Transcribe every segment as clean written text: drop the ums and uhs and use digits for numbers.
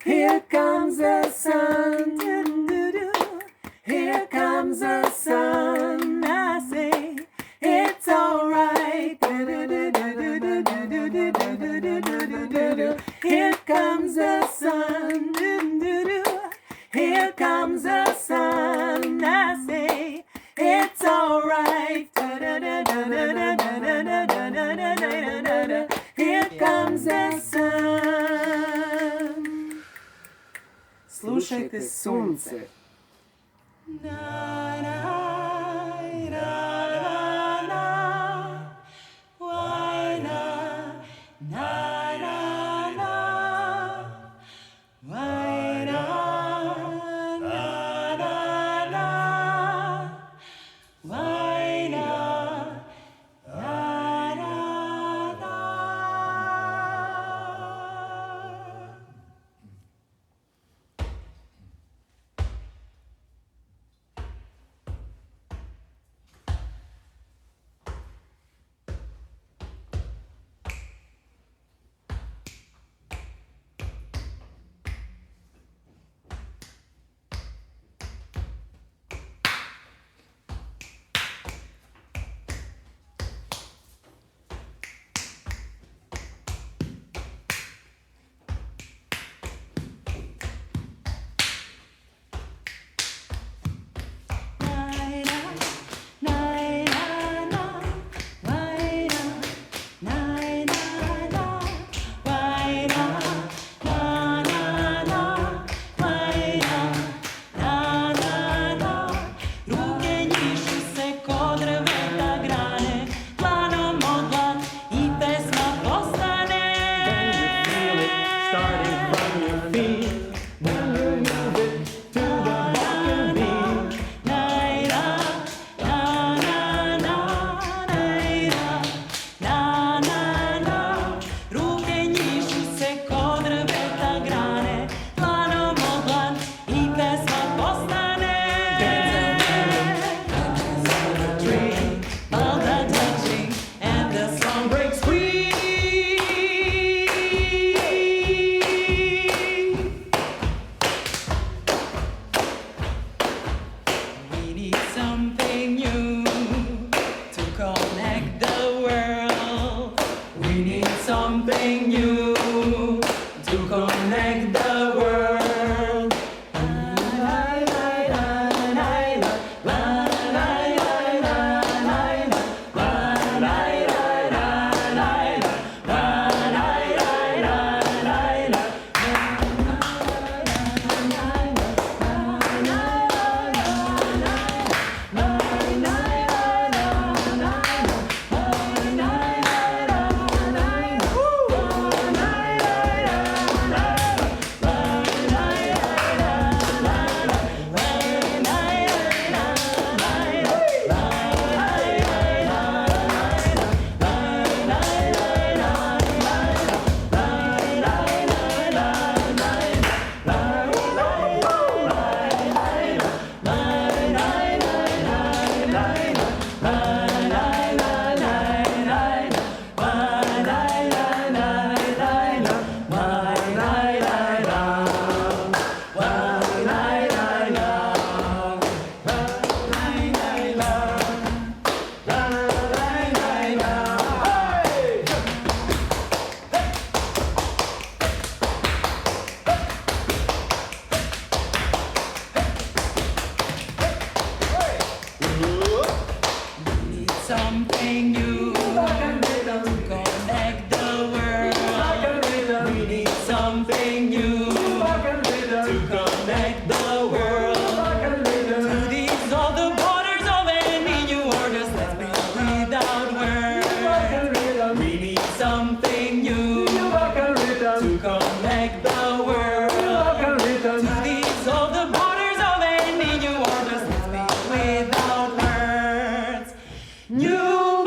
Here comes the sun. Here comes the sun. I say it's alright. Here comes the sun. Here comes the sun. I say it's alright. Here comes the sun. Slušajte sunce. New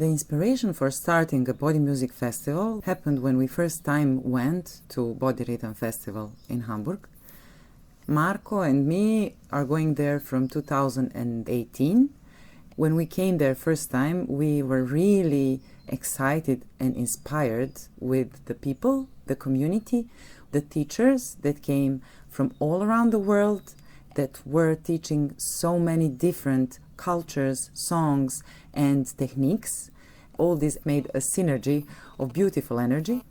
The inspiration for starting a body music festival happened when we first time went to Body Rhythm Festival in Hamburg. Marko and me are going there from 2018. When we came there first time, we were really excited and inspired with the people, the community, the teachers that came from all around the world that were teaching so many different cultures, songs, and techniques. All this made a synergy of beautiful energy.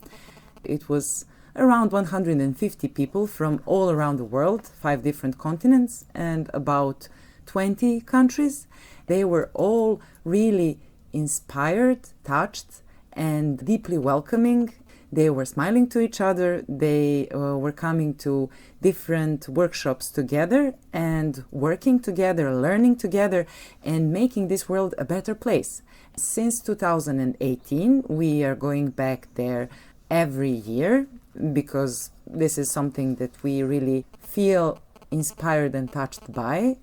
It was around 150 people from all around the world, 5 different continents, and about 20 countries. They were all really inspired, touched, and deeply welcoming. They were smiling to each other. They were coming to different workshops together and working together, learning together, and making this world a better place. Since 2018, we are going back there every year because this is something that we really feel inspired and touched by.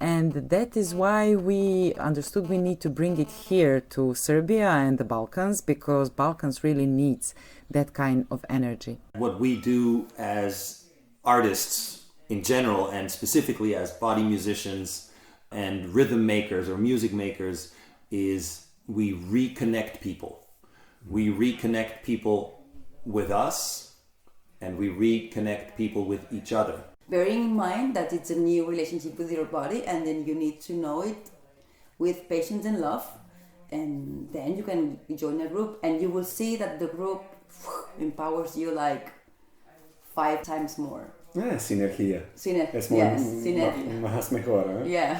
And that is why we understood we need to bring it here to Serbia and the Balkans, because Balkans really needs that kind of energy. What we do as artists in general, and specifically as body musicians and rhythm makers or music makers, is we reconnect people. We reconnect people with us, and we reconnect people with each other. Bearing in mind that it's a new relationship with your body, and then you need to know it with patience and love, and then you can join a group and you will see that the group empowers you like 5 times more. Sinergia. Yes, sinergia. Más mejor, ¿eh? Yeah.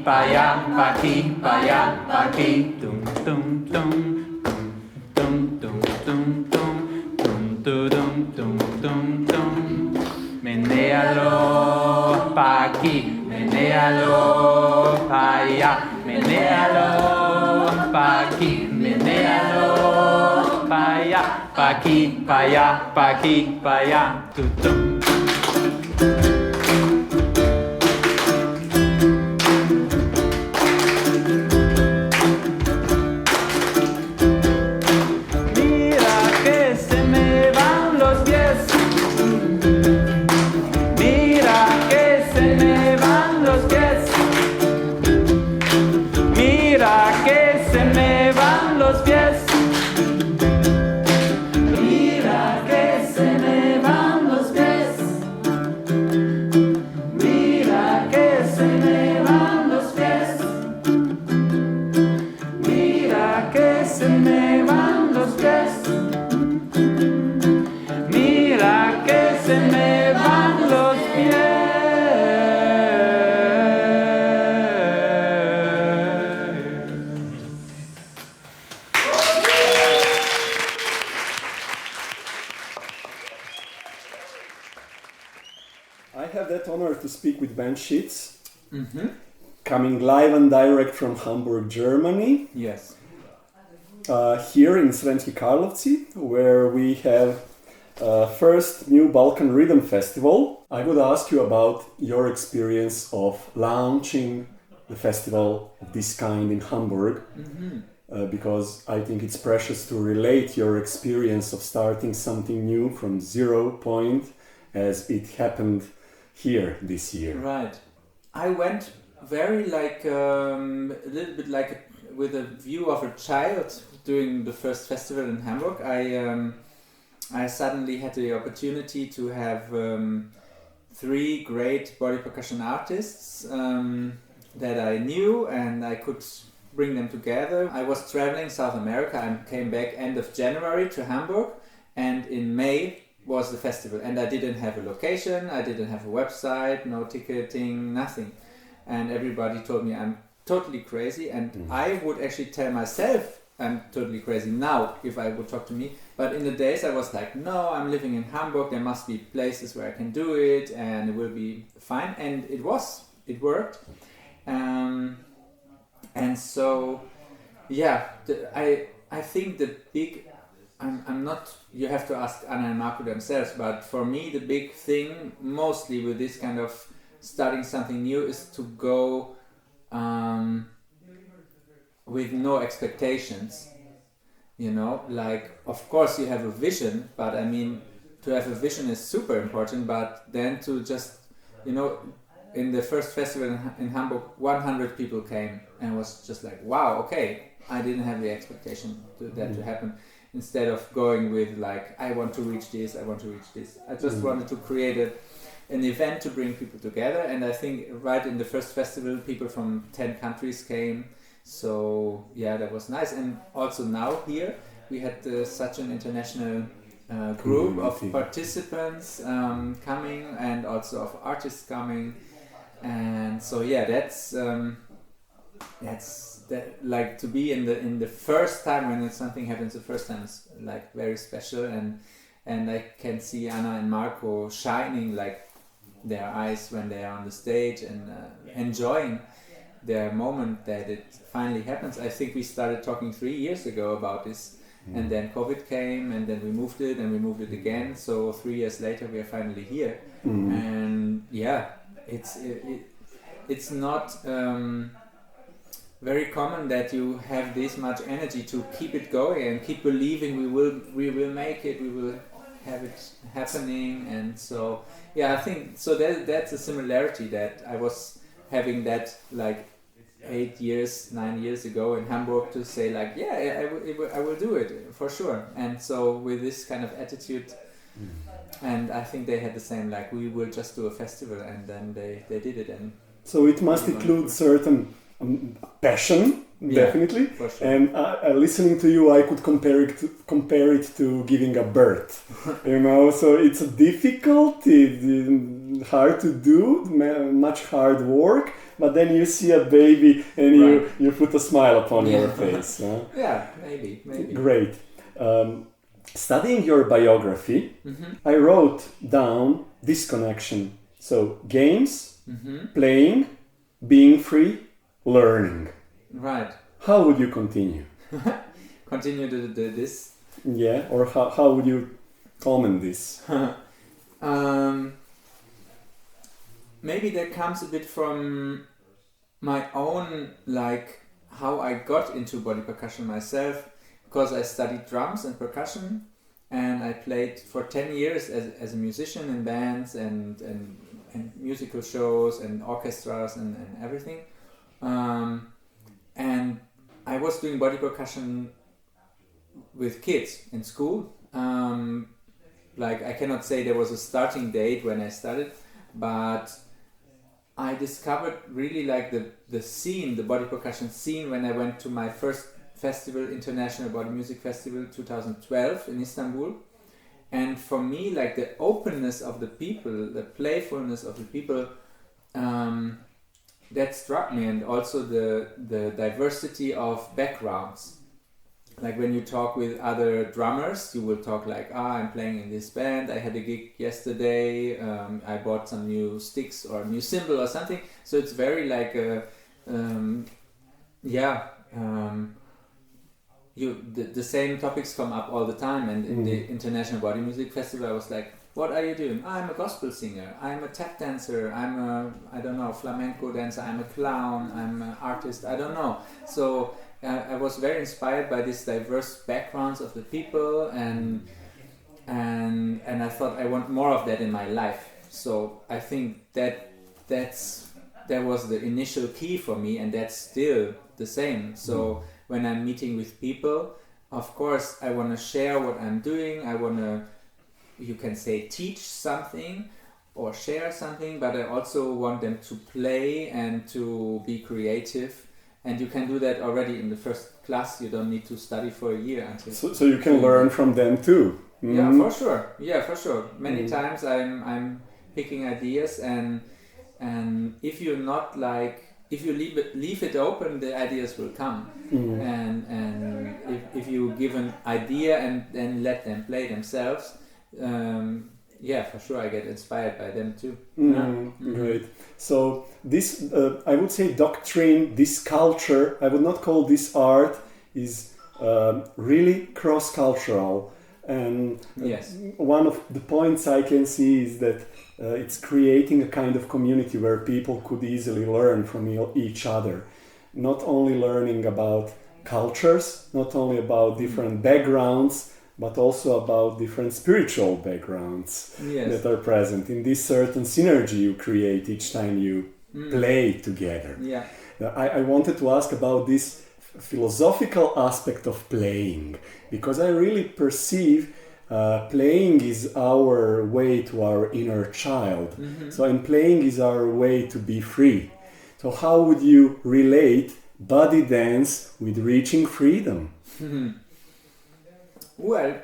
Pa-ki, pa-ki, dum dum dum, dum dum dum dum, dum dum dum dum dum. Menéalo, pa-ki, menéalo, pa-ya, menéalo, pa-ki, menéalo, pa-ya, pa-ki, pa-ya, pa-ki, pa-ya, dum. Schuetz, coming live and direct from Hamburg, Germany. Yes. Here in Sremski Karlovci, where we have first new Balkan Rhythm Festival. I would ask you about your experience of launching the festival of this kind in Hamburg, because I think it's precious to relate your experience of starting something new from 0 point as it happened here this year. Right. I went very a little bit with a view of a child during the first festival in Hamburg. I suddenly had the opportunity to have 3 great body percussion artists that I knew, and I could bring them together. I was traveling South America and came back end of January to Hamburg, and in May was the festival, and I didn't have a location, I didn't have a website, no ticketing, nothing, and everybody told me I'm totally crazy, and I would actually tell myself I'm totally crazy now if I would talk to me, but in the days I was like, no, I'm living in Hamburg, there must be places where I can do it and it will be fine, and it worked, and so I think the big, I'm not, you have to ask Anna and Marko themselves, but for me the big thing mostly with this kind of starting something new is to go with no expectations, like of course you have a vision, but I mean to have a vision is super important, but then to just, in the first festival in Hamburg 100 people came and was just like, wow, okay, I didn't have the expectation to happen. Instead of going with like, I want to reach this, I just wanted to create an event to bring people together, and I think right in the first festival people from 10 countries came, so yeah, that was nice. And also now here we had such an international group of participants coming, and also of artists coming, and so yeah, that's like to be in the first time when something happens the first time is like very special, and I can see Anna and Marko shining like their eyes when they are on the stage and enjoying their moment that it finally happens. I think we started talking 3 years ago about this, and then COVID came, and then we moved it again, so 3 years later we are finally here. And yeah, it's not very common that you have this much energy to keep it going and keep believing we will make it, we will have it happening. And so yeah, I think so that's a similarity that I was having that like 9 years ago in Hamburg, to say like, yeah, I will do it for sure. And so with this kind of attitude, and I think they had the same, like, we will just do a festival, and then they did it. And so it must include certain passion, definitely. For sure. And listening to you, I could compare it to giving a birth. So it's difficult, it's hard to do, much hard work. But then you see a baby and you put a smile upon your face. Yeah, maybe. Great. Studying your biography, I wrote down this connection. So games, playing, being free, learning. Right. How would you continue? Continue to do this? Yeah, or how would you comment this? Maybe that comes a bit from my own, like, how I got into body percussion myself, because I studied drums and percussion, and I played for 10 years as a musician in bands and musical shows and orchestras and everything. And I was doing body percussion with kids in school. Like, I cannot say there was a starting date when I started, but I discovered really like the scene, the body percussion scene, when I went to my first festival, International Body Music Festival 2012 in Istanbul. And for me, like, the openness of the people, the playfulness of the people, that struck me, and also the diversity of backgrounds. Like, when you talk with other drummers, you will talk like, I'm playing in this band, I had a gig yesterday, I bought some new sticks or a new cymbal or something. So it's very like the same topics come up all the time. And in the International Body Music Festival, I was like, what are you doing? I'm a gospel singer, I'm a tap dancer, I'm a flamenco dancer, I'm a clown, I'm an artist, I don't know. So I was very inspired by these diverse backgrounds of the people, and I thought I want more of that in my life. So I think that was the initial key for me, and that's still the same. So when I'm meeting with people, of course I want to share what I'm doing. I want to, you can say, teach something or share something, but I also want them to play and to be creative and you can do that already in the first class. You don't need to study for a year until. So you can learn from them too. Yeah, for sure. Yeah, for sure. Many times I'm picking ideas, and if you're not like, if you leave it open, the ideas will come. And if you give an idea and then let them play themselves, yeah, for sure I get inspired by them too. Great. So this, I would say, doctrine, this culture, I would not call this art, is really cross-cultural. And yes, one of the points I can see is that it's creating a kind of community where people could easily learn from each other. Not only learning about cultures, not only about different backgrounds, but also about different spiritual backgrounds that are present in this certain synergy you create each time you play together. Yeah. I wanted to ask about this philosophical aspect of playing, because I really perceive playing is our way to our inner child. So, and playing is our way to be free. So how would you relate body dance with reaching freedom? Well,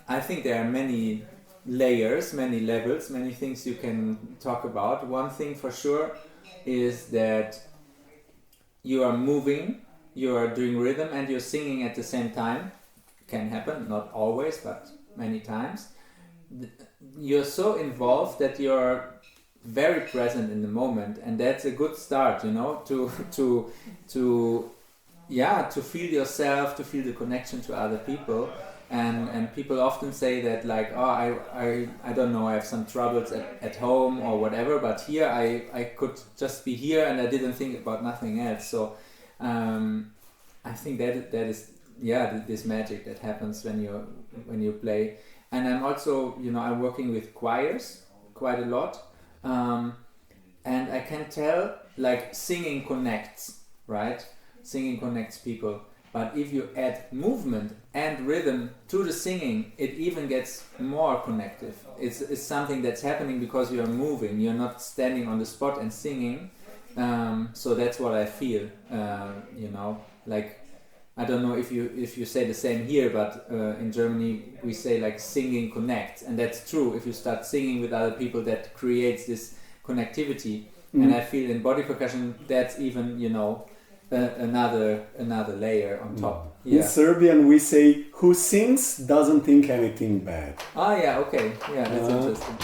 I think there are many layers, many levels, many things you can talk about. One thing for sure is that you are moving, you are doing rhythm, and you're singing at the same time. Can happen, not always, but many times. You're so involved that you're very present in the moment, and that's a good start, you know, to feel yourself, to feel the connection to other people. And people often say that, like, oh, I don't know, I have some troubles at home or whatever, but here I could just be here and I didn't think about nothing else. So I think that is this magic that happens when you play. And I'm also, you know, I'm working with choirs quite a lot, and I can tell, like, singing connects, right? Singing connects people. But if you add movement and rhythm to the singing, it even gets more connective. It's something that's happening because you are moving. You're not standing on the spot and singing. So that's what I feel. You know, like, I don't know if you say the same here, but in Germany we say, like, singing connects, and that's true. If you start singing with other people, that creates this connectivity. And I feel in body percussion that's even, you know, another layer on top. In Serbian we say, who sings doesn't think anything bad. Ah, yeah, okay. Yeah, that's interesting.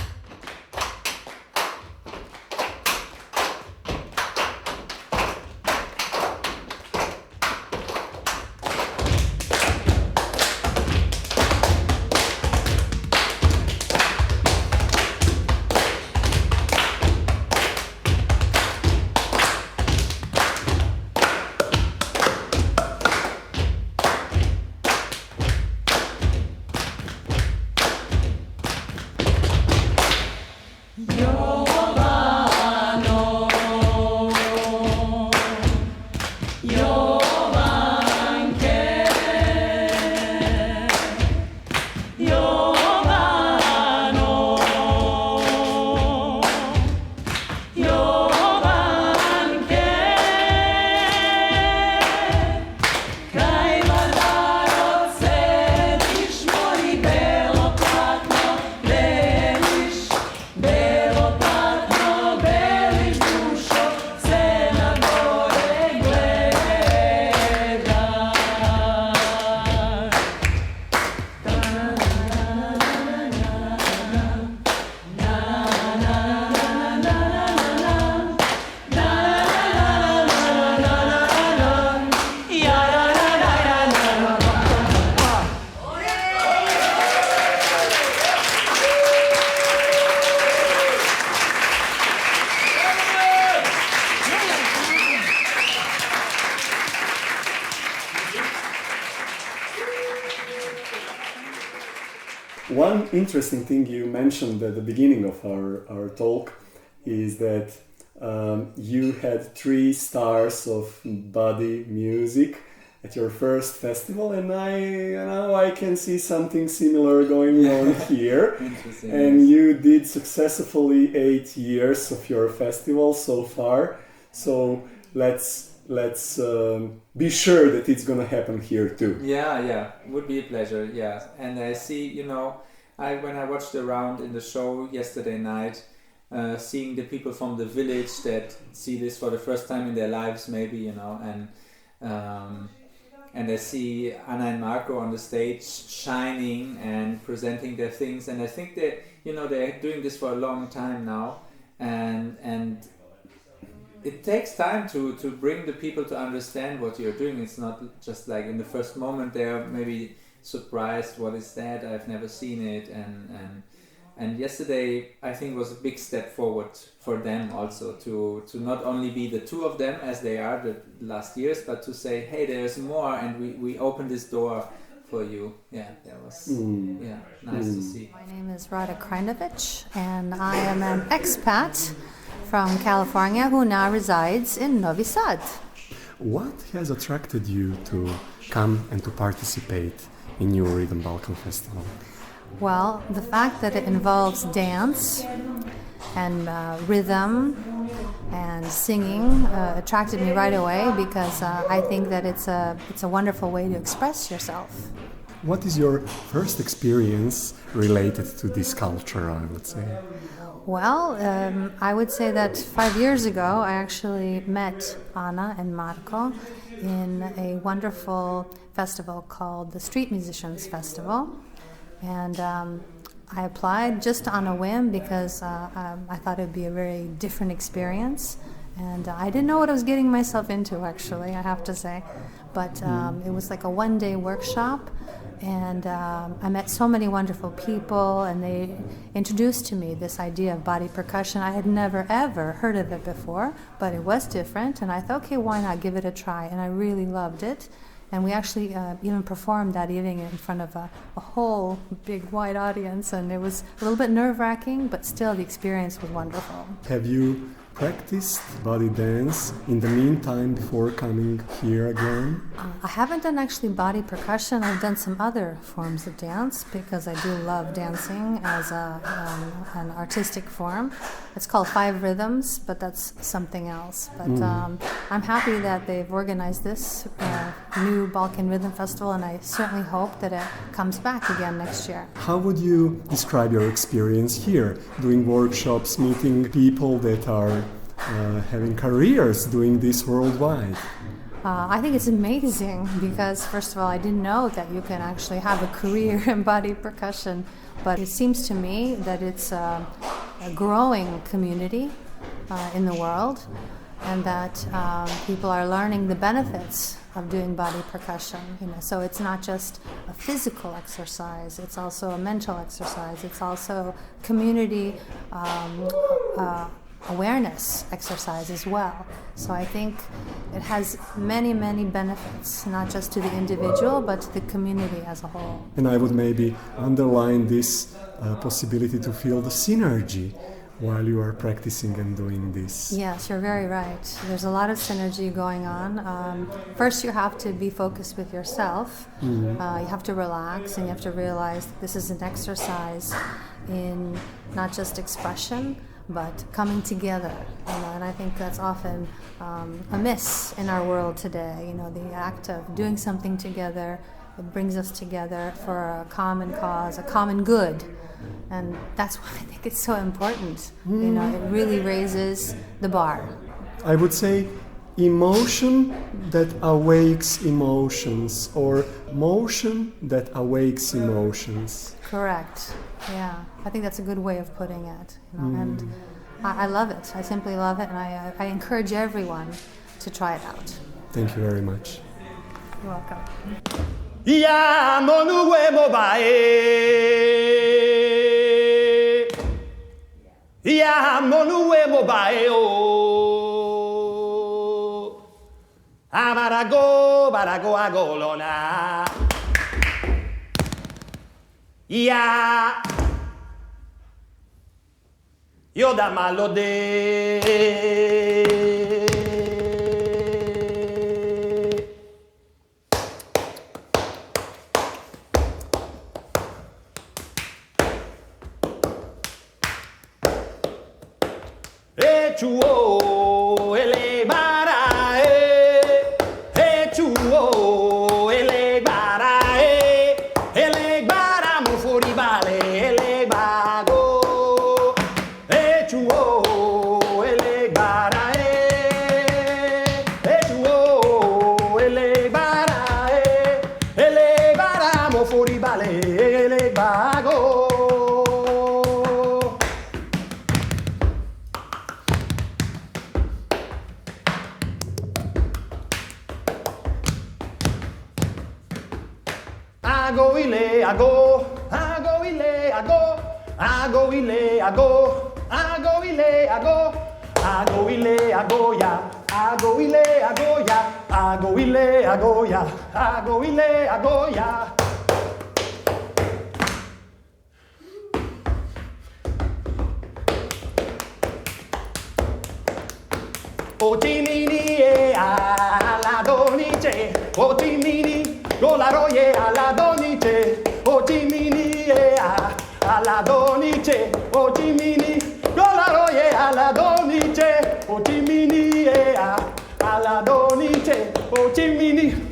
One interesting thing you mentioned at the beginning of our talk is that you had 3 stars of body music at your first festival, and now I can see something similar going on here. And you did successfully 8 years of your festival so far. So let's let's be sure that it's gonna happen here too. Yeah, would be a pleasure. Yeah, and I see, when I watched around in the show yesterday night, seeing the people from the village that see this for the first time in their lives, maybe, and I see Anna and Marko on the stage shining and presenting their things, and I think that they're doing this for a long time now, and it takes time to bring the people to understand what you're doing. It's not just like in the first moment they're maybe surprised, what is that? I've never seen it, and yesterday I think was a big step forward for them also to not only be the two of them as they are the last years, but to say, hey, there's more, and we open this door for you. Yeah, that was nice to see. My name is Rada Krajnović, and I am an expat from California who now resides in Novi Sad. What has attracted you to come and to participate in New Rhythm Balkan Festival? Well, the fact that it involves dance and rhythm and singing attracted me right away because I think that it's a wonderful way to express yourself. What is your first experience related to this culture, I would say? Well, I would say that 5 years ago I actually met Anna and Marko in a wonderful festival called the Street Musicians Festival. And I applied just on a whim because I thought it would be a very different experience. And I didn't know what I was getting myself into, actually, I have to say. But it was like a one-day workshop. And I met so many wonderful people, and they introduced to me this idea of body percussion. I had never, ever heard of it before, but it was different. And I thought, okay, why not give it a try? And I really loved it. And we actually even performed that evening in front of a whole big wide audience, and it was a little bit nerve-wracking, but still the experience was wonderful. Have you practiced body dance in the meantime before coming here again? I haven't done actually body percussion. I've done some other forms of dance because I do love dancing as an artistic form. It's called 5 Rhythms, but that's something else. But I'm happy that they've organized this new Balkan Rhythm Festival, and I certainly hope that it comes back again next year. How would you describe your experience here, doing workshops, meeting people that are having careers doing this worldwide? I think it's amazing because, first of all, I didn't know that you can actually have a career in body percussion, but it seems to me that it's a growing community in the world, and that people are learning the benefits of doing body percussion. So it's not just a physical exercise; it's also a mental exercise. It's also community awareness exercise as well. So I think it has many, many benefits, not just to the individual, but to the community as a whole. And I would maybe underline this possibility to feel the synergy while you are practicing and doing this. Yes, you're very right. There's a lot of synergy going on. First, you have to be focused with yourself. You have to relax, and you have to realize that this is an exercise in not just expression, but coming together, and I think that's often a miss in our world today. The act of doing something together, it brings us together for a common cause, a common good, and that's why I think it's so important. It really raises the bar. I would say emotion that awakes emotions, or motion that awakes emotions. Correct. Yeah, I think that's a good way of putting it. And I love it. I simply love it, and I encourage everyone to try it out. Thank you very much. You're welcome. Ya monuemo bae, ya monuemo bae o, barago agolona, ya. Io da malo de e chuo ele bara e go ile, I go, I go ile, I go, I go ile, I go, I go ile, I go, I go ile, I go ya, I go ile, I go ya, I go ile, I go ya, I go ile, I go ya. O Timini alla donice, O Timini, con la roie alla donice, O Timini alla donice, O Timini, con la roie alla donice, O Timini alla donice, O Timini.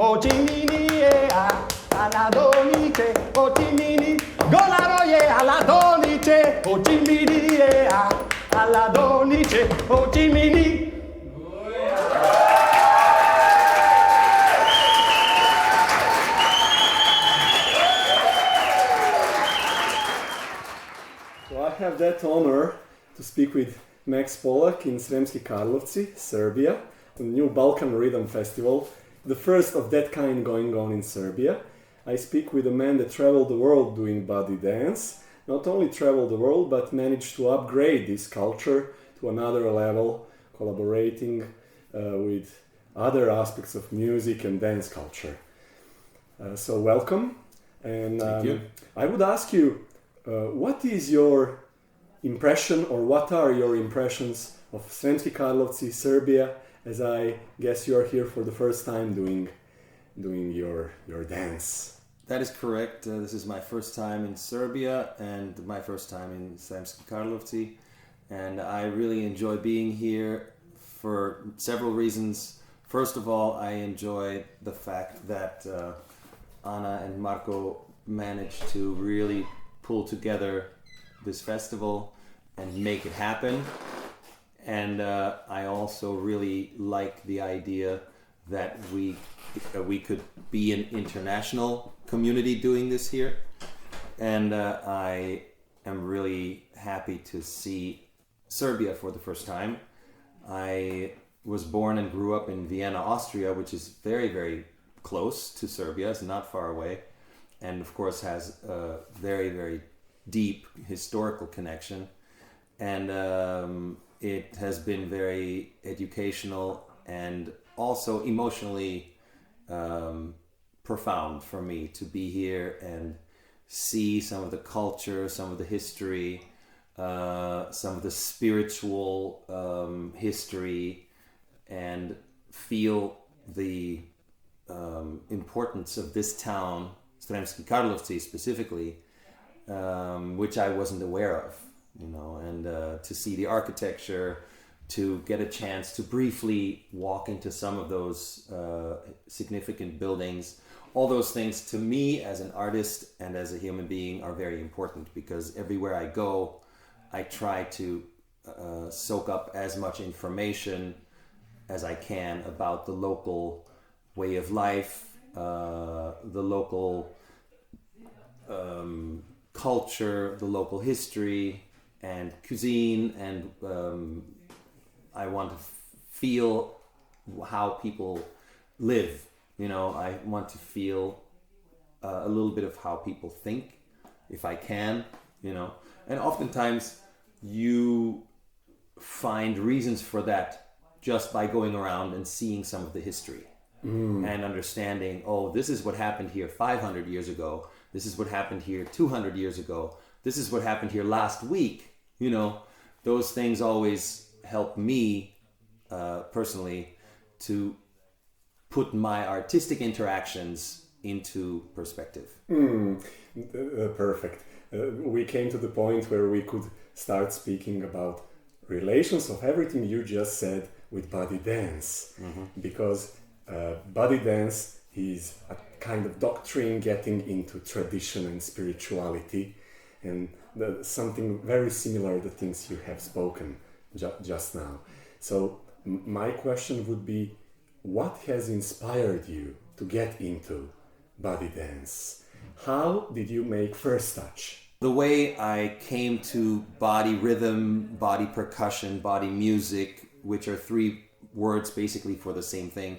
O Timini alla donice, O Timini, golaroie alla donice, O Timini alla donice, O Timini. So I have that honor to speak with Max Pollak in Sremski Karlovci, Serbia, the new Balkan Rhythm Festival, the first of that kind going on in Serbia. I speak with a man that traveled the world doing body dance, not only traveled the world but managed to upgrade this culture to another level, collaborating with other aspects of music and dance culture. So welcome. And Thank you. I would ask you, what is your impression, or what are your impressions of Sremski Karlovci, Serbia, as I guess you are here for the first time doing your dance? That is correct. This is my first time in Serbia and my first time in Sremski Karlovci, and I really enjoy being here for several reasons. First of all, I enjoy the fact that Ana and Marko managed to really pull together this festival and make it happen. And I also really like the idea that we could be an international community doing this here. And I am really happy to see Serbia for the first time. I was born and grew up in Vienna, Austria, which is very, very close to Serbia. It's not far away. And of course has a very, very deep historical connection. And it has been very educational and also emotionally profound for me to be here and see some of the culture, some of the history, some of the spiritual history, and feel the importance of this town, Sremski Karlovci specifically, which I wasn't aware of, and to see the architecture, to get a chance to briefly walk into some of those significant buildings. All those things to me as an artist and as a human being are very important, because everywhere I go, I try to soak up as much information as I can about the local way of life, the local culture, the local history and cuisine, and I want to feel how people live. I want to feel a little bit of how people think, if I can, and oftentimes you find reasons for that just by going around and seeing some of the history and understanding, oh, this is what happened here 500 years ago. This is what happened here 200 years ago. This is what happened here last week. Those things always help me personally to put my artistic interactions into perspective. Perfect. We came to the point where we could start speaking about relations of everything you just said with body dance, because body dance is a kind of doctrine getting into tradition and spirituality, and something very similar to things you have spoken just now. So my question would be, what has inspired you to get into body dance? How did you make first touch? The way I came to body rhythm, body percussion, body music, which are three words basically for the same thing,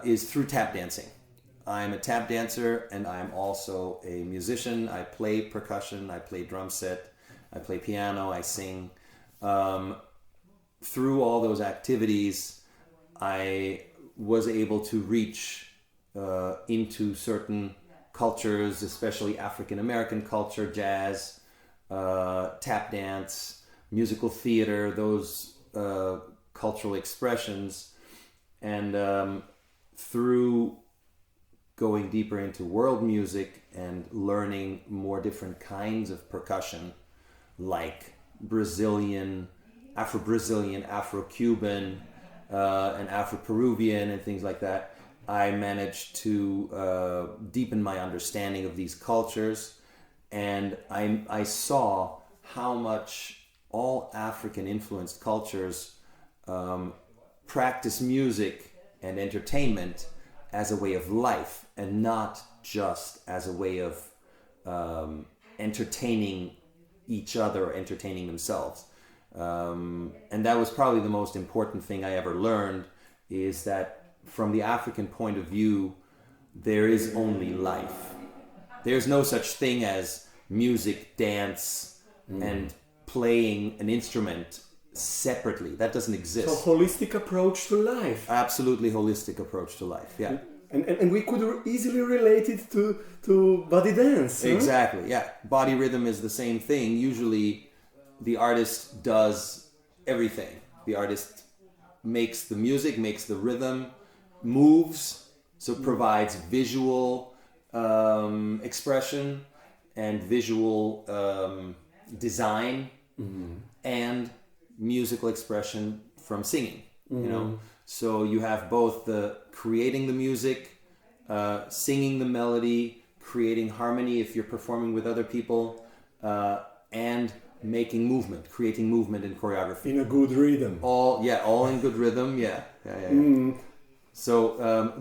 is through tap dancing. I'm a tap dancer and I'm also a musician. I play percussion, I play drum set, I play piano, I sing. Through all those activities, I was able to reach into certain cultures, especially African American culture, jazz, tap dance, musical theater, those cultural expressions. And through going deeper into world music and learning more different kinds of percussion, like Brazilian, Afro-Brazilian, Afro-Cuban, and Afro-Peruvian and things like that, I managed to deepen my understanding of these cultures, and I saw how much all African-influenced cultures practice music and entertainment as a way of life, and not just as a way of entertaining each other or entertaining themselves. And that was probably the most important thing I ever learned, is that from the African point of view, there is only life. There's no such thing as music, dance, and playing an instrument separately. That doesn't exist. So holistic approach to life. Absolutely holistic approach to life, yeah. And we could easily relate it to body dance. Exactly, yeah. Body rhythm is the same thing. Usually the artist does everything. The artist makes the music, makes the rhythm, moves, so provides visual expression and visual design, and musical expression from singing, you know. So you have both the creating the music, singing the melody, creating harmony if you're performing with other people, and making movement, creating movement and choreography. In a good rhythm. All in good rhythm, yeah. So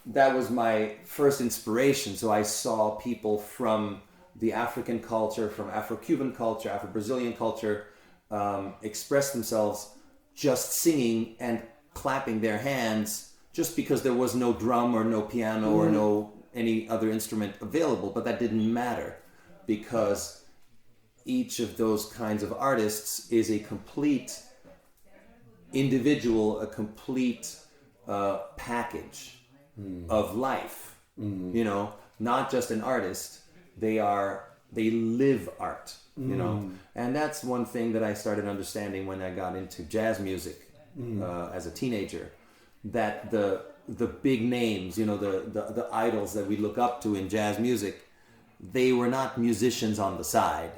that was my first inspiration. So I saw people from the African culture, from Afro-Cuban culture, Afro-Brazilian culture, express themselves just singing and clapping their hands, just because there was no drum or no piano or no any other instrument available. But that didn't matter, because each of those kinds of artists is a complete individual, a complete package of life. You know, not just an artist. They live art. You know, and that's one thing that I started understanding when I got into jazz music as a teenager. That the big names, you know, the idols that we look up to in jazz music, they were not musicians on the side.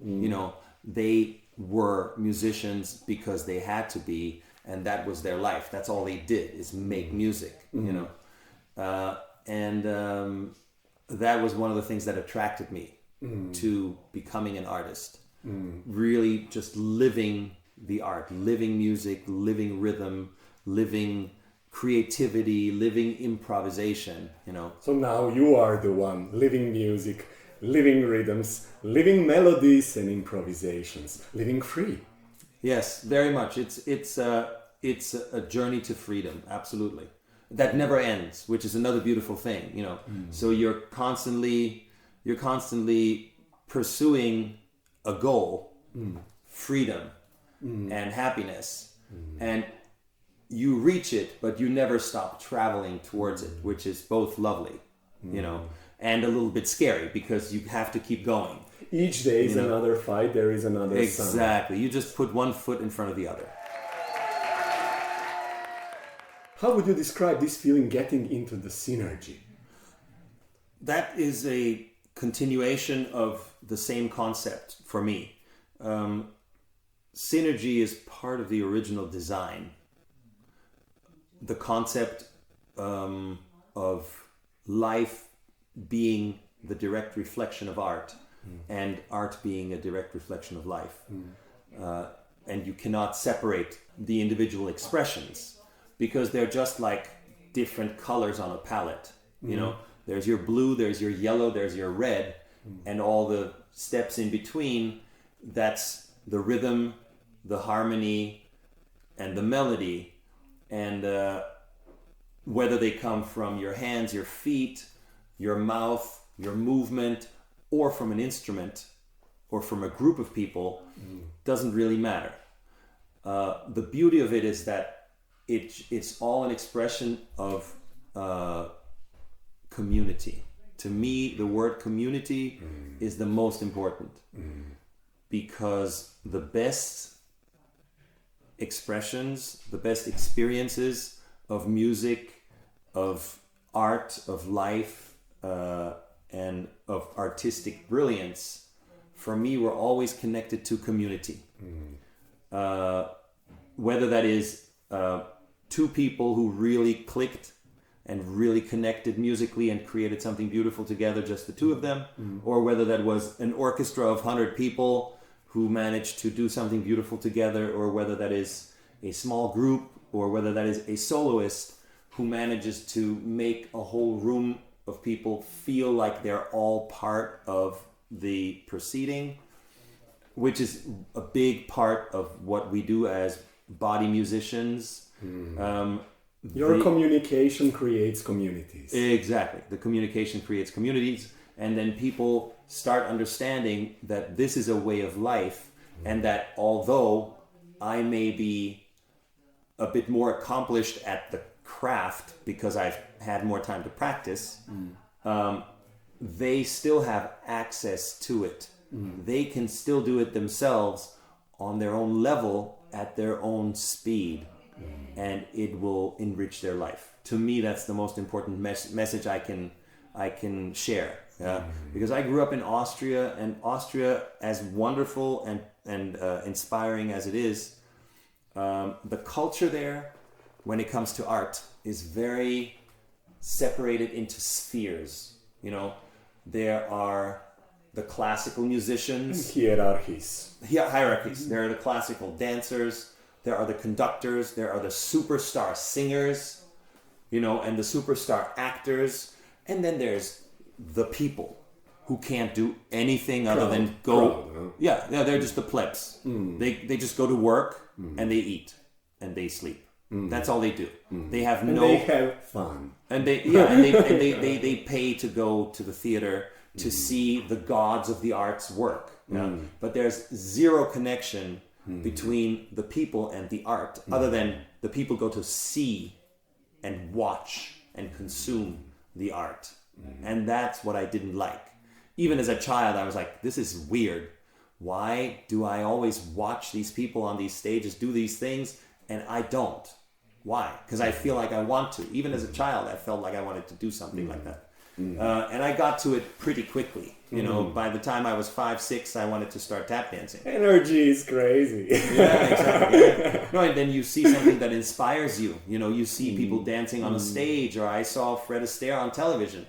You know, they were musicians because they had to be, and that was their life. That's all they did, is make music. You know, and that was one of the things that attracted me to becoming an artist. Really just living the art, living music, living rhythm, living creativity, living improvisation, you know. So now you are the one living music, living rhythms, living melodies and improvisations, living free. Yes, very much. It's a journey to freedom, absolutely. That never ends, which is another beautiful thing, you know. So you're constantly pursuing a goal, freedom and happiness, and you reach it, but you never stop traveling towards it, which is both lovely, you know, and a little bit scary, because you have to keep going. Each day is another fight, there is another sun. Exactly. You just put one foot in front of the other. How would you describe this feeling, getting into the synergy? That is a continuation of the same concept for me. Synergy is part of the original design. The concept of life being the direct reflection of art, and art being a direct reflection of life. And you cannot separate the individual expressions, because they're just like different colors on a palette. You know, there's your blue, there's your yellow, there's your red, and all the steps in between. That's the rhythm, the harmony, and the melody. And whether they come from your hands, your feet, your mouth, your movement, or from an instrument, or from a group of people, doesn't really matter. The beauty of it is that it's all an expression of community. To me, the word community is the most important, because the best expressions, the best experiences of music, of art, of life, and of artistic brilliance, for me, were always connected to community. Whether that is two people who really clicked and really connected musically and created something beautiful together, just the two of them, or whether that was an orchestra of 100 people who managed to do something beautiful together, or whether that is a small group, or whether that is a soloist who manages to make a whole room of people feel like they're all part of the proceeding, which is a big part of what we do as body musicians. Your communication creates communities. Exactly. The communication creates communities, and then people start understanding that this is a way of life, and that although I may be a bit more accomplished at the craft because I've had more time to practice, they still have access to it. They can still do it themselves on their own level, at their own speed, and it will enrich their life. To me, that's the most important message I can share. Because I grew up in Austria, and Austria, as wonderful and inspiring as it is, the culture there, when it comes to art, is very separated into spheres. You know, there are the classical musicians. Hierarchies. Hierarchies. There are the classical dancers. There are the conductors. There are the superstar singers, you know, and the superstar actors. And then there's the people who can't do anything other than go. Yeah, they're just the plebs. They just go to work and they eat and they sleep. That's all they do. They have and they have fun. And they pay to go to the theater to see the gods of the arts work. But there's zero connection between the people and the art, other than the people go to see and watch and consume the art. And that's what I didn't like. Even as a child, I was like, this is weird. Why do I always watch these people on these stages do these things and I don't? Why? Because I feel like I want to. Even as a child, I felt like I wanted to do something like that. And I got to it pretty quickly. You know, by the time I was 5, 6, I wanted to start tap dancing. Energy is crazy. Yeah, exactly. Yeah. No, and then you see something that inspires you. You know, you see people dancing on a stage, or I saw Fred Astaire on television.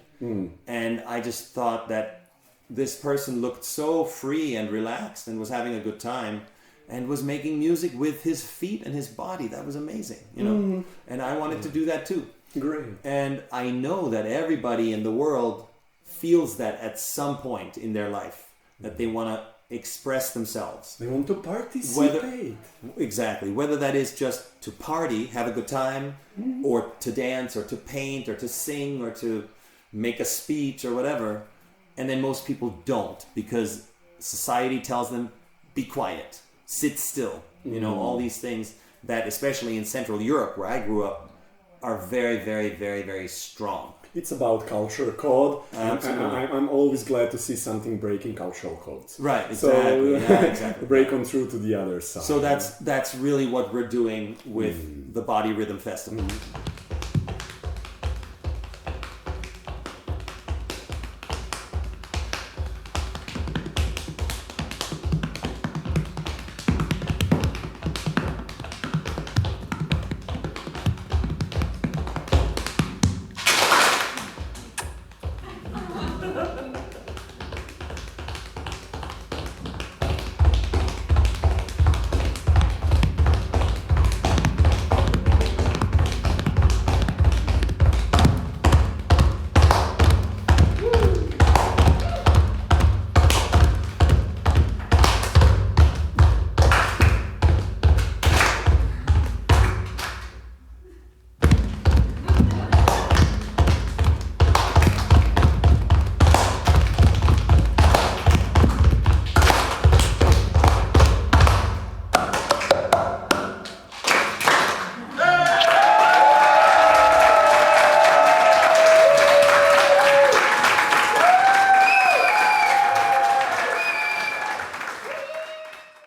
And I just thought that this person looked so free and relaxed and was having a good time and was making music with his feet and his body. That was amazing, you know. And I wanted to do that too. Great. And I know that everybody in the world feels that at some point in their life, that they want to express themselves. They want to participate. Whether that is just to party, have a good time, or to dance, or to paint, or to sing, or to make a speech, or whatever. And then most people don't, because society tells them, be quiet, sit still. You know, all these things that, especially in Central Europe, where I grew up, are very, very, very, very strong. It's about culture code. Absolutely. I'm always glad to see something breaking cultural codes. Right, exactly. So, Exactly. break on through to the other side. So that's really what we're doing with the Body Rhythm Festival.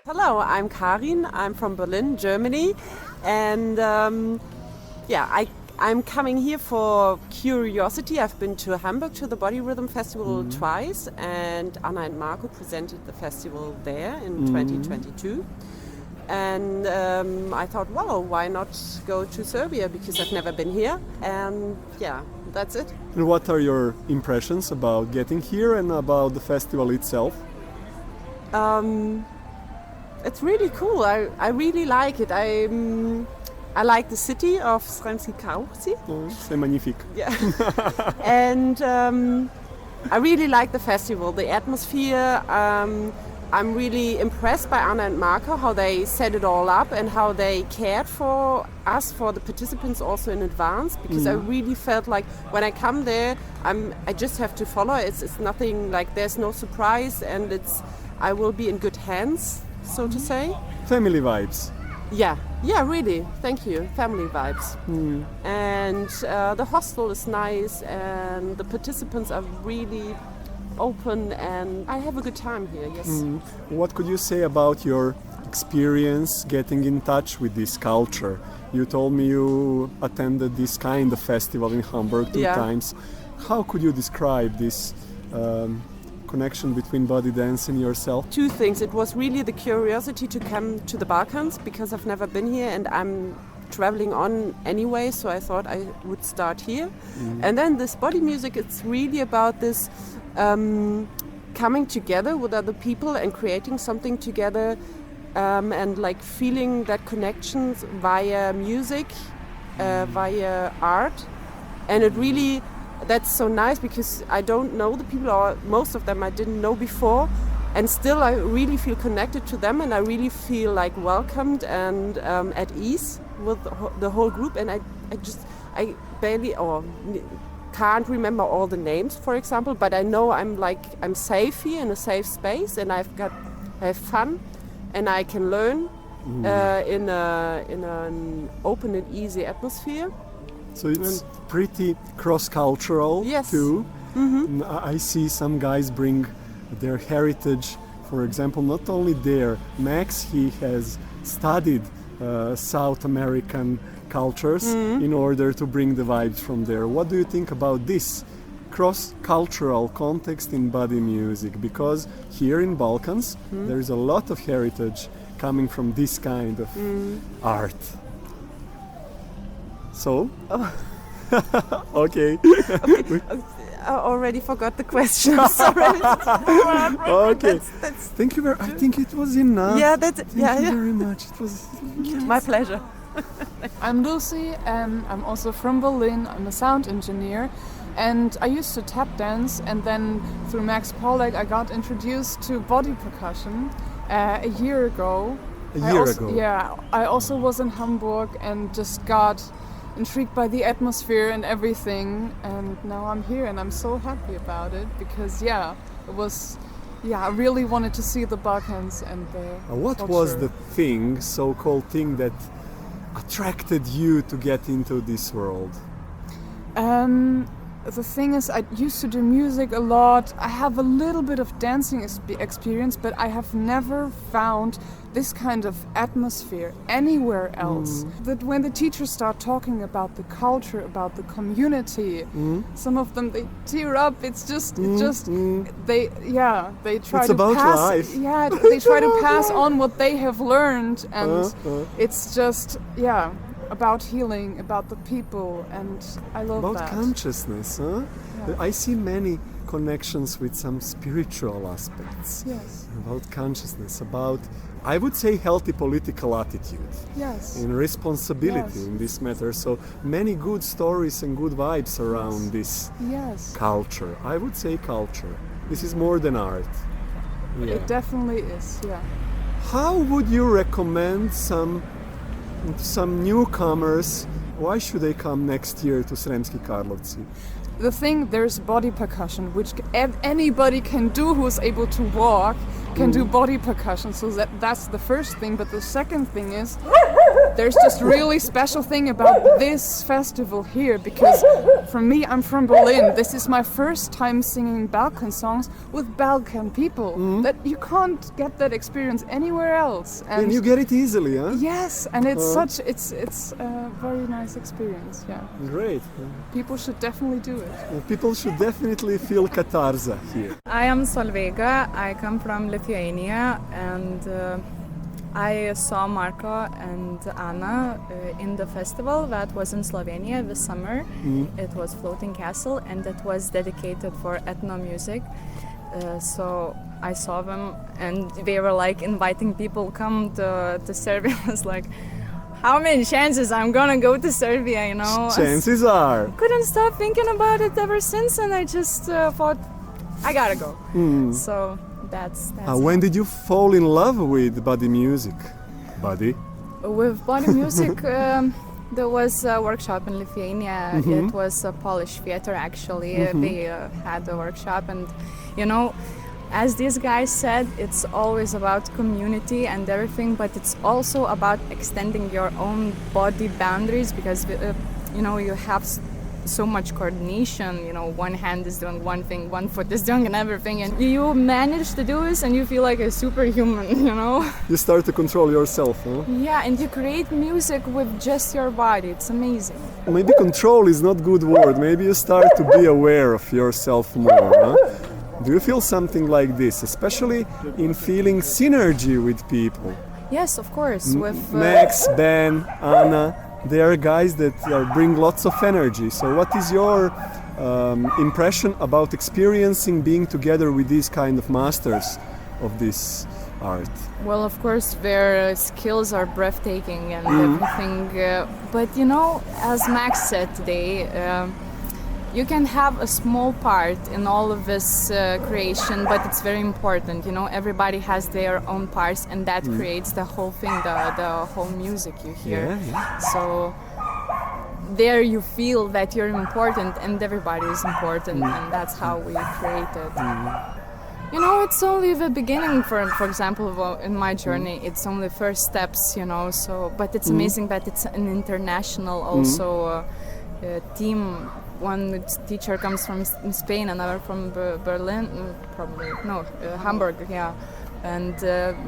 Hello, I'm Karin. I'm from Berlin, Germany, and I'm coming here for curiosity. I've been to Hamburg to the Body Rhythm Festival twice, and Anna and Marko presented the festival there in 2022. And I thought, well, why not go to Serbia, because I've never been here, and yeah, that's it. And what are your impressions about getting here and about the festival itself? It's really cool. I really like it. I like the city of Sremski Karlovci. C'est magnifique. Yeah. And I really like the festival, the atmosphere. I'm really impressed by Anna and Marko, how they set it all up and how they cared for us, for the participants also in advance, because I really felt like when I come there, I just have to follow. It's nothing like, there's no surprise, and I will be in good hands, so to say. Family vibes. Yeah, really. Thank you. Family vibes. And the hostel is nice, and the participants are really open, and I have a good time here, yes. What could you say about your experience getting in touch with this culture? You told me you attended this kind of festival in Hamburg 2 times. How could you describe this connection between body dance and yourself? 2 things. It was really the curiosity to come to the Balkans, because I've never been here and I'm traveling on anyway, so I thought I would start here. And then this body music, it's really about this coming together with other people and creating something together, and like feeling that connections via music, via art. And it really, that's so nice, because I don't know the people, or most of them I didn't know before, and still I really feel connected to them, and I really feel like welcomed and at ease with the whole group. And I barely can't remember all the names, for example, but I know I'm safe here in a safe space, and I have fun, and I can learn in an open and easy atmosphere. So it's pretty cross-cultural too. I see some guys bring their heritage, for example, not only there. Max, he has studied South American cultures in order to bring the vibes from there. What do you think about this cross-cultural context in body music? Because here in Balkans there is a lot of heritage coming from this kind of art. So? Okay. I already forgot the question. Sorry. Okay. Thank you I think it was enough. Yeah, that's Thank you very much. It was my pleasure. I'm Lucy, and I'm also from Berlin. I'm a sound engineer, and I used to tap dance, and then through Max Pollak I got introduced to body percussion a year ago. Yeah, I also was in Hamburg and just got intrigued by the atmosphere and everything, and now I'm here and I'm so happy about it, because I really wanted to see the Balkans and the What culture. was the so-called thing that attracted you to get into this world? The thing is, I used to do music a lot. I have a little bit of dancing experience, but I have never found this kind of atmosphere anywhere else. That when the teachers start talking about the culture, about the community, some of them, they tear up. They try it's to about pass. Life. Yeah, they try to pass on what they have learned, and it's just about healing, about the people, and I love about that. Consciousness, huh? Yeah. I see many connections with some spiritual aspects. Yes. About consciousness, about, I would say, healthy political attitude. Yes. And responsibility in this matter. So many good stories and good vibes around this culture. I would say culture. This is more than art. Yeah. It definitely is, yeah. How would you recommend some newcomers? Why should they come next year to Sremski Karlovci? The thing, there's body percussion, which anybody can do who's able to walk, can do body percussion. So that's the first thing. But the second thing is there's just really special thing about this festival here, because for me, I'm from Berlin. This is my first time singing Balkan songs with Balkan people. That you can't get that experience anywhere else. And you get it easily, huh? Yes, and it's it's a very nice experience. Yeah. Great. People should definitely do it. People should definitely feel katarza here. I am Solveiga. I come from Lithuania, and I saw Marko and Anna in the festival that was in Slovenia this summer. It was Floating Castle, and it was dedicated for ethno music. So I saw them, and they were like inviting people come to Serbia. I was like, how many chances I'm gonna go to Serbia, you know? Chances are. Couldn't stop thinking about it ever since, and I just thought, I gotta go. So that's when did you fall in love with body music? Body? With body music, there was a workshop in Lithuania. It was a Polish theater, actually. They had a workshop, and you know, as these guys said, it's always about community and everything, but it's also about extending your own body boundaries, because you know, you have so much coordination. You know, one hand is doing one thing, one foot is doing another thing, and you manage to do this and you feel like a superhuman, you know? You start to control yourself, huh? Yeah, and you create music with just your body. It's amazing. Maybe control is not a good word. Maybe you start to be aware of yourself more, huh? Do you feel something like this, especially in feeling synergy with people? Yes, of course. With Max, Ben, Anna, they are guys that bring lots of energy. So what is your impression about experiencing being together with these kind of masters of this art? Well, of course, their skills are breathtaking and everything. But you know, as Max said today, you can have a small part in all of this creation, but it's very important. You know, everybody has their own parts, and that creates the whole thing, the whole music you hear. Yeah. So there you feel that you're important, and everybody is important, and that's how we create it. You know, it's only the beginning. For example, in my journey, it's only first steps. You know, so but it's amazing that it's an international also team. One teacher comes from Spain, another from Berlin, Hamburg, yeah, and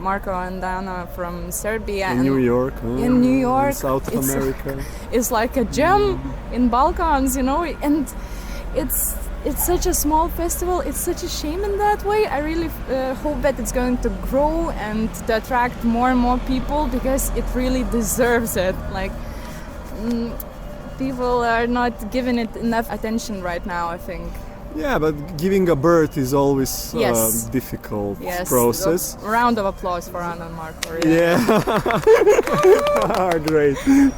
Marko and Anna from Serbia. In New York. In New York. In South America. It's like a gem in Balkans, you know, and it's such a small festival. It's such a shame in that way. I really hope that it's going to grow and to attract more and more people, because it really deserves it. Like. People are not giving it enough attention right now, I think. Yeah, but giving a birth is always a difficult process. A round of applause for Anna and Marko. Really. Yeah.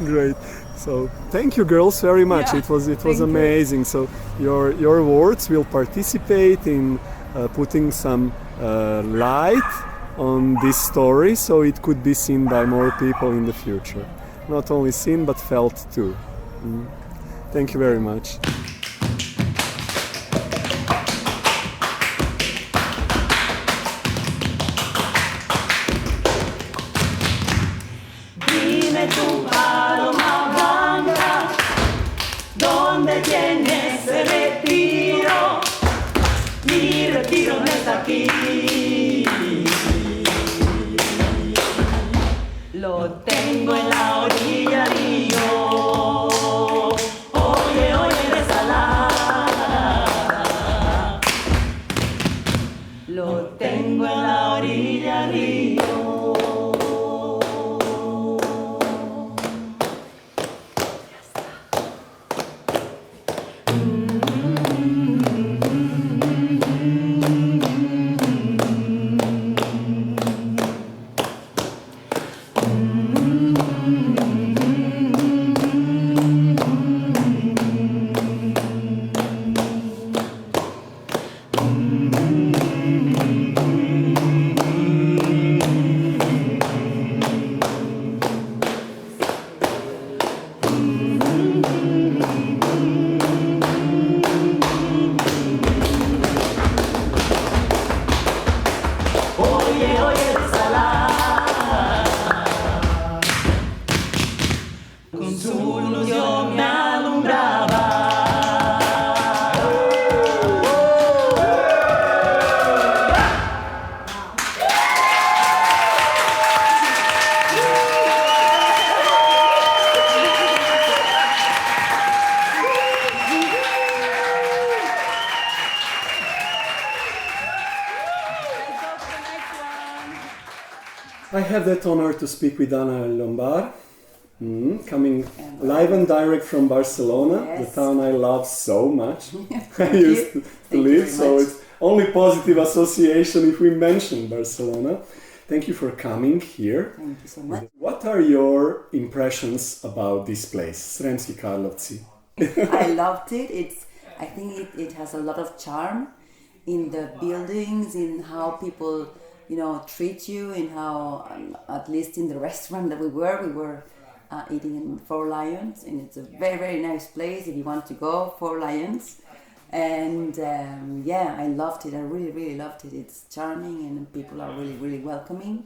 Great. So thank you, girls, very much. Yeah. It was amazing. So your words will participate in putting some light on this story, so it could be seen by more people in the future. Not only seen, but felt too. Thank you very much. Dime tu paloma blanca, ¿dónde tienes el retiro? Mi retiro no está aquí. Lo tengo en la orilla río. Lo tengo en la orilla río. have that honor to speak with Ana Llombart, coming live and direct from Barcelona, Yes. the town I love so much. I Thank used you. to Thank live, you so very much. it's only positive association if we mention Barcelona. Thank you for coming here. Thank you so much. What are your impressions about this place, Sremski Karlovci? I loved it. I think it has a lot of charm in the buildings, in how people, treat you, in how, at least in the restaurant that we were eating in Four Lions, and it's a very, very nice place if you want to go, Four Lions. And I loved it. I really, really loved it. It's charming and people are really, really welcoming.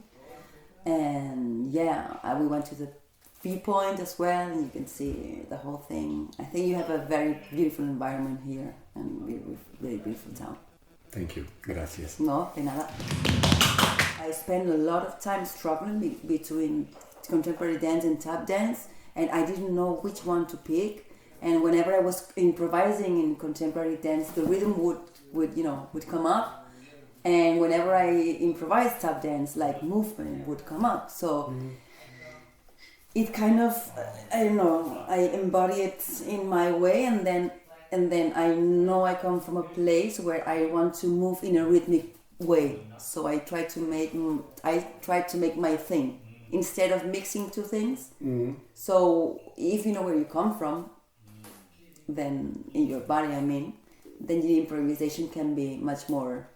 And we went to the viewpoint as well, and you can see the whole thing. I think you have a very beautiful environment here and really beautiful town. Thank you. Gracias. No, de nada. I spent a lot of time struggling between contemporary dance and tap dance, and I didn't know which one to pick. And whenever I was improvising in contemporary dance, the rhythm would come up, and whenever I improvised tap dance, like movement would come up. So it kind of, I don't know, I embody it in my way, and then I know I come from a place where I want to move in a rhythmic way. So I try to make my thing instead of mixing two things. So if you know where you come from, then in your body, then the improvisation can be much more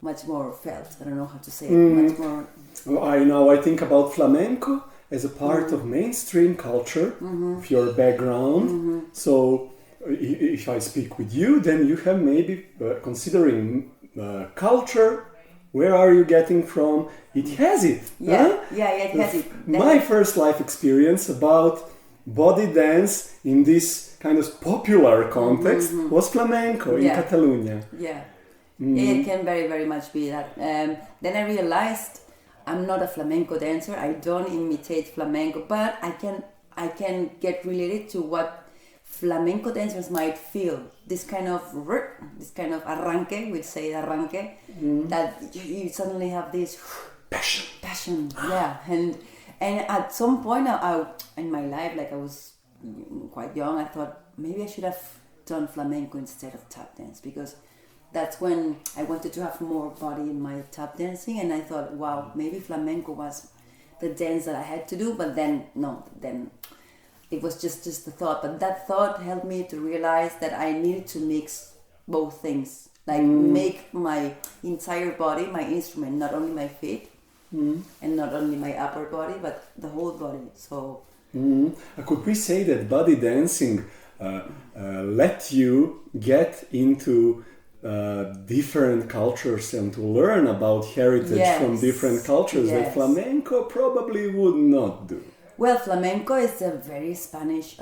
felt. I don't know how to say it. Much more. Well, I think about flamenco as a part of mainstream culture, of your background. So if I speak with you, then you have maybe considering culture. Where are you getting from? It has it. It has it. My first life experience about body dance in this kind of popular context was flamenco in Catalonia. It can very, very much be that. Then I realized I'm not a flamenco dancer. I don't imitate flamenco, but I can get related to what flamenco dancers might feel. This kind of arranque, we'd say arranque, that you suddenly have this passion. And at some point in my life, like I was quite young, I thought maybe I should have done flamenco instead of tap dance, because that's when I wanted to have more body in my tap dancing, and I thought, wow, maybe flamenco was the dance that I had to do, but then it was just a thought. But that thought helped me to realize that I needed to mix both things, like make my entire body my instrument, not only my feet, and not only my upper body, but the whole body. So could we say that body dancing let you get into different cultures and to learn about heritage from different cultures that flamenco probably would not do? Well, flamenco is a very Spanish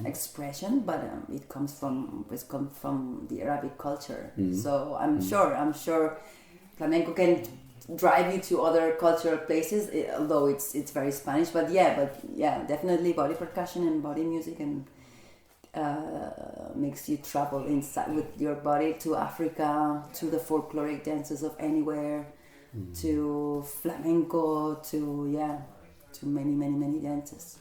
expression, but it comes from the Arabic culture. So I'm sure flamenco can drive you to other cultural places, although it's very Spanish. But definitely body percussion and body music and makes you travel inside with your body to Africa, to the folkloric dances of anywhere, to flamenco, to many dances.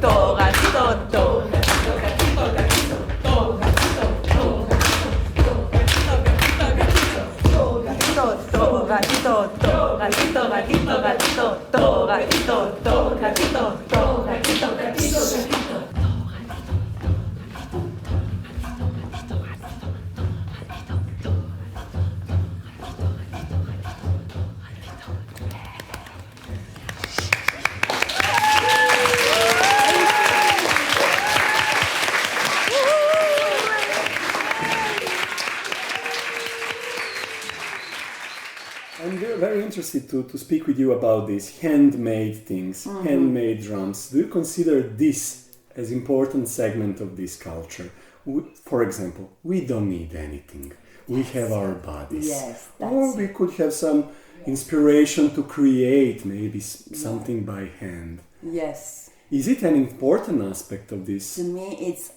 to, gatito, to, gatito, gatito, gatito, to, gatito, to, gatito, gatito, to, gatito, gatito, gatito, to, gatito, to, gatito, to, gatito, gatito. I'm very interested to speak with you about these handmade things, handmade drums. Do you consider this as important segment of this culture? For example, we don't need anything. We have our bodies. Yes, or we could have some inspiration to create maybe something by hand. Yes. Is it an important aspect of this? To me, it's,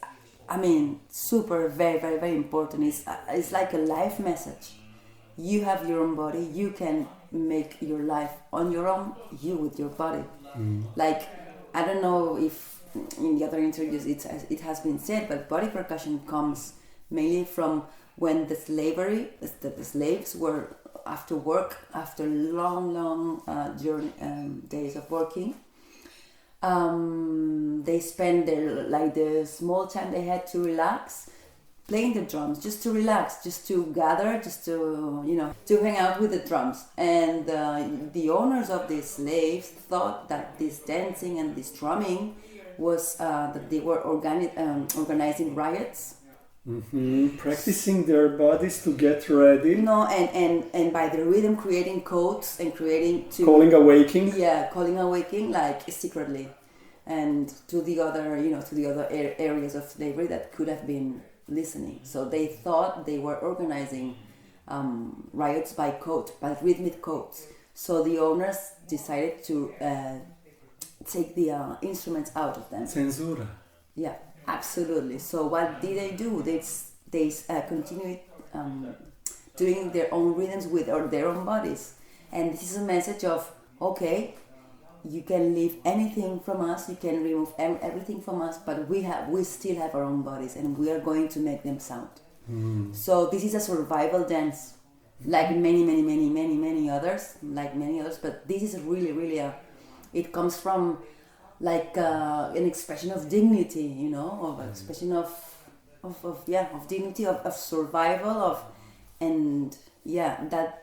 super, very, very, very important. It's like a life message. You have your own body, you can make your life on your own, you with your body. Like, I don't know if in the other interviews it has been said, but body percussion comes mainly from when the slaves were after work, after long days of working. They spend the small time they had to relax, playing the drums, just to relax, just to gather, just to, to hang out with the drums. And the owners of these slaves thought that this dancing and this drumming was that they were organizing riots. Practicing their bodies to get ready. No, and by the rhythm creating codes and creating calling a waking. Yeah, calling a waking, like secretly, and to the other, areas of slavery that could have been listening. So they thought they were organizing riots by code, by rhythmic codes. So the owners decided to take the instruments out of them. Censura. Yeah, absolutely. So what did they do? They continued doing their own rhythms with their own bodies. And this is a message of, okay, you can leave anything from us, you can remove everything from us, but we still have our own bodies and we are going to make them sound. So this is a survival dance, like many others, but this is really it comes from like an expression of dignity, of an expression of dignity, of survival, that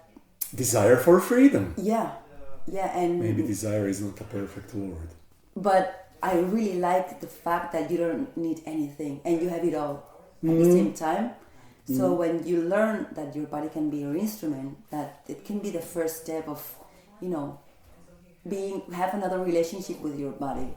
desire for freedom. Yeah, and maybe desire is not a perfect word. But I really like the fact that you don't need anything and you have it all at the same time. So when you learn that your body can be your instrument, that it can be the first step of, have another relationship with your body.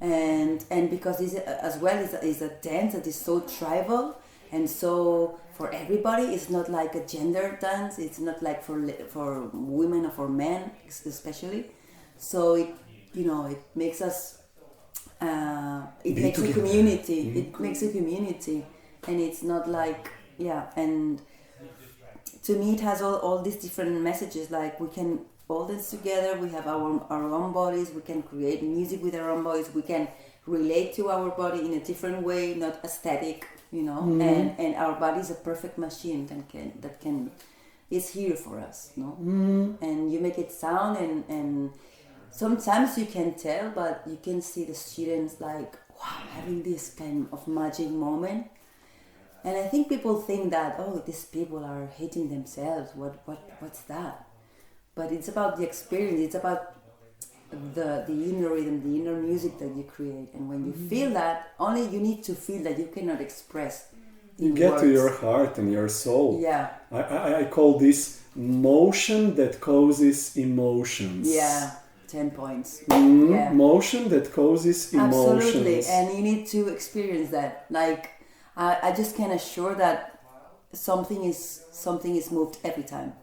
And because this as well is a dance that is so tribal, and so for everybody, it's not like a gender dance. It's not like for women or for men, especially. So it makes us. It makes a community. It makes a community, and it's not like And to me, it has all these different messages. Like we can all dance together. We have our own bodies. We can create music with our own bodies. We can relate to our body in a different way, not aesthetic. And our body is a perfect machine that can is here for us, and you make it sound, and sometimes you can tell, but you can see the students like having this kind of magic moment, and I think people think that these people are hating themselves. What's that? But it's about the experience. It's about the inner rhythm, the inner music that you create, and when you feel that, only you need to feel that you cannot express in you get words. To your heart and your soul. Yeah. I call this motion that causes emotions. Yeah, 10 points. Motion that causes emotions. Absolutely, and you need to experience that. Like I just can assure that something is moved every time.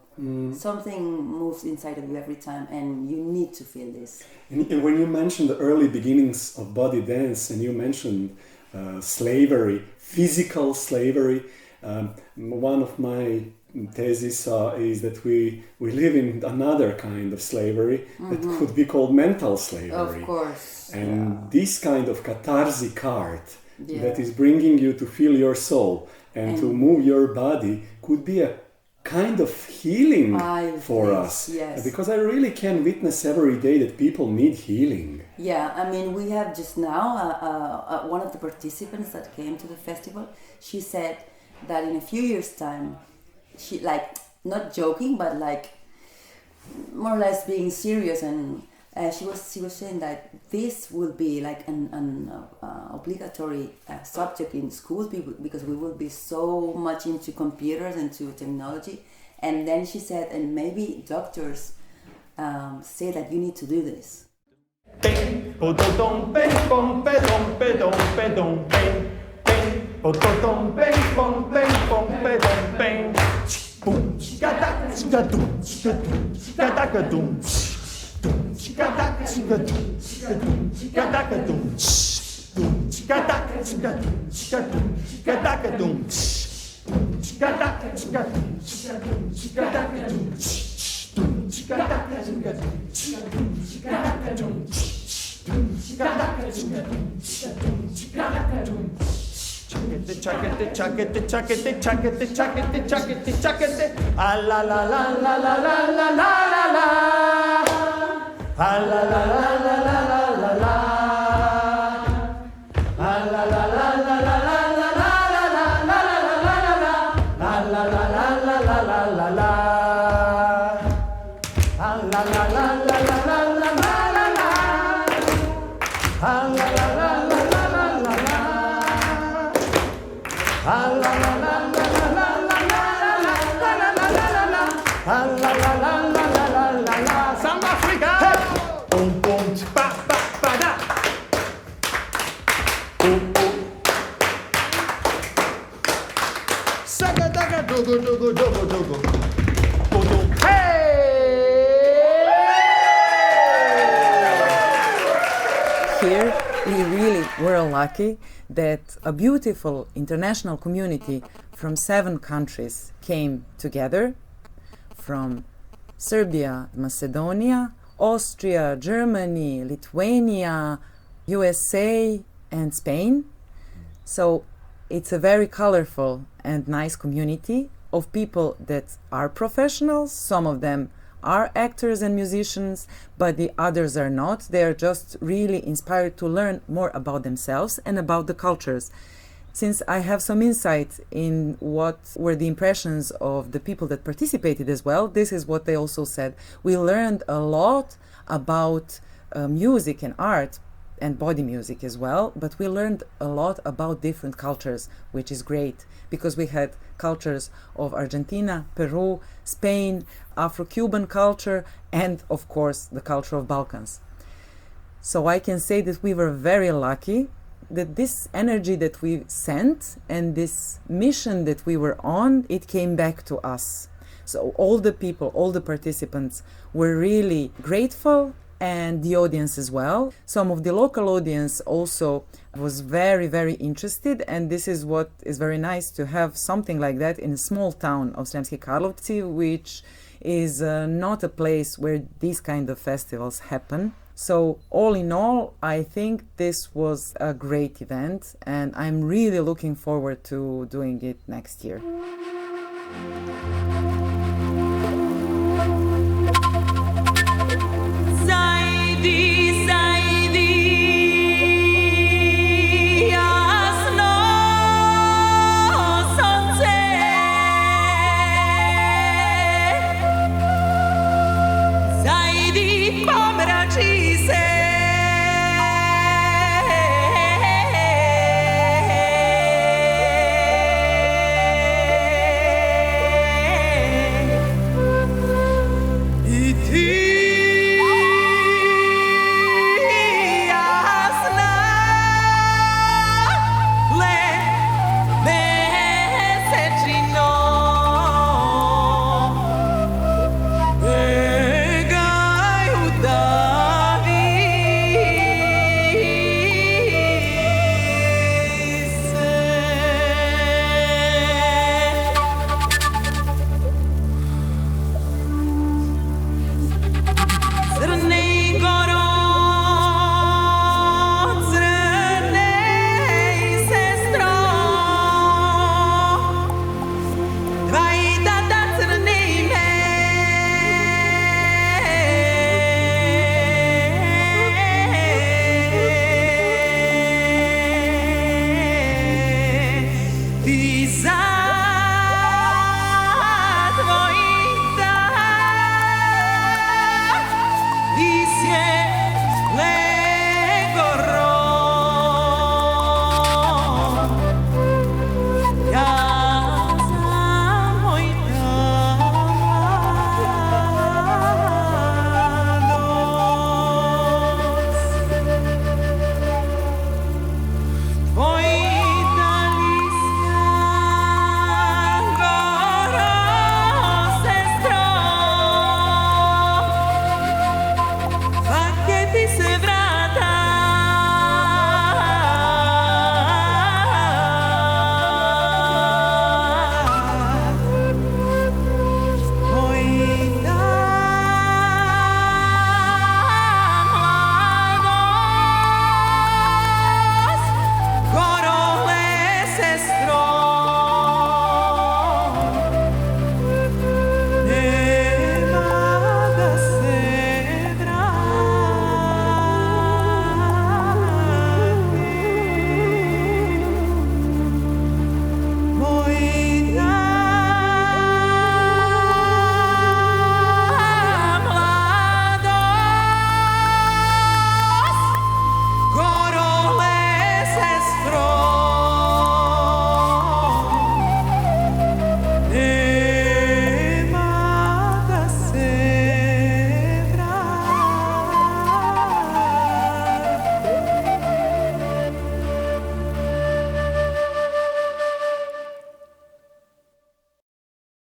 Something moves inside of you every time, and you need to feel this. And when you mentioned the early beginnings of body dance, and you mentioned slavery, physical slavery, one of my thesis is that we live in another kind of slavery that could be called mental slavery. Of course. And this kind of catharsis art that is bringing you to feel your soul and to move your body could be a kind of healing for us. Yes. Because I really can witness every day that people need healing. Yeah, I mean, we have just now one of the participants that came to the festival. She said that in a few years' time, she, like, not joking, but like more or less being serious, and she was saying that this will be like an obligatory subject in schools because we will be so much into computers and to technology. And then she said, and maybe doctors say that you need to do this. Ah la la la la la la la la la la. Ah la la la la la la la la. Ah la la la la la la la la la la la la la la. Ah la la la la la la la la. Ah la la la la la la la la la. Ah la la la la la la la la. Ah la la la la la la la la la. Ah la la la la la la la la. Samba Africa. Boom boom ba ba ba da. Boom boom. Saga daga dogo dogo dogo dogo. Boom hey. Here we really were lucky that a beautiful international community from 7 countries came together, from Serbia, Macedonia, Austria, Germany, Lithuania, USA, and Spain. So it's a very colorful and nice community of people that are professionals. Some of them are actors and musicians, but the others are not. They are just really inspired to learn more about themselves and about the cultures. Since I have some insight in what were the impressions of the people that participated as well, this is what they also said. We learned a lot about music and art and body music as well, but we learned a lot about different cultures, which is great because we had cultures of Argentina, Peru, Spain, Afro-Cuban culture, and of course the culture of Balkans. So I can say that we were very lucky that this energy that we sent and this mission that we were on, it came back to us. So all the people, all the participants were really grateful, and the audience as well. Some of the local audience also was very, very interested, and this is what is very nice to have something like that in a small town of Sremski Karlovci, which is not a place where these kind of festivals happen. So all in all, I think this was a great event, and I'm really looking forward to doing it next year.